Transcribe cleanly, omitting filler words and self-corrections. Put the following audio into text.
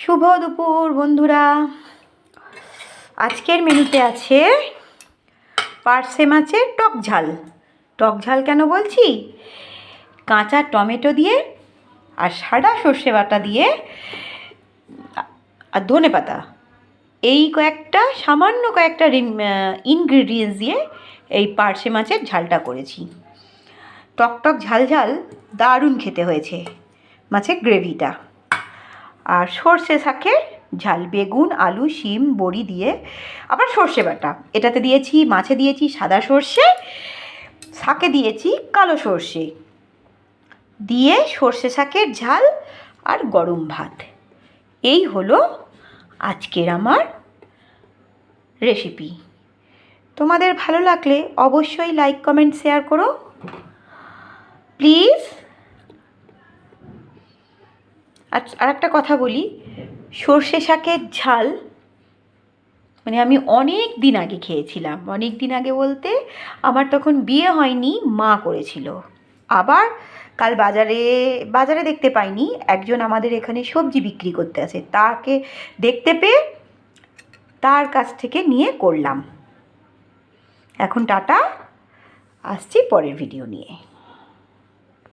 শুভ দুপুর বন্ধুরা। আজকের মেনুতে আছে পার্শে মাছের টক ঝাল। টক ঝাল কেন বলছি, কাঁচা টমেটো দিয়ে আর সাদা সর্ষে বাটা দিয়ে আর ধনেপাতা, এই সামান্য কয়েকটা ইনগ্রিডিয়েন্টস দিয়ে এই পার্শে মাছের ঝালটা করেছি। টক টক ঝাল ঝাল দারুণ খেতে হয়েছে মাছের গ্রেভিটা। আর সর্ষে শাকের ঝাল, বেগুন, আলু, শিম, বড়ি দিয়ে আবার সর্ষে বাটা। এটাতে দিয়েছি, মাছে দিয়েছি সাদা সর্ষে, শাকে দিয়েছি কালো সর্ষে দিয়ে সর্ষে শাকের ঝাল আর গরম ভাত। এই হলো আজকের আমার রেসিপি। তোমাদের ভালো লাগলে অবশ্যই লাইক, কমেন্ট, শেয়ার করো প্লিজ। আর একটা কথা বলি, সর্ষে শাকের ঝাল মানে আমি অনেক দিন আগে খেয়েছিলাম। অনেক দিন আগে বলতে আমার তখন বিয়ে হয়নি, মা করেছিল। আবার কাল বাজারে দেখতে পাইনি, একজন আমাদের এখানে সবজি বিক্রি করতে আসে, তাকে দেখতে পেয়ে তার কাছ থেকে নিয়ে করলাম। এখন টাটা, আসছি পরের ভিডিও নিয়ে।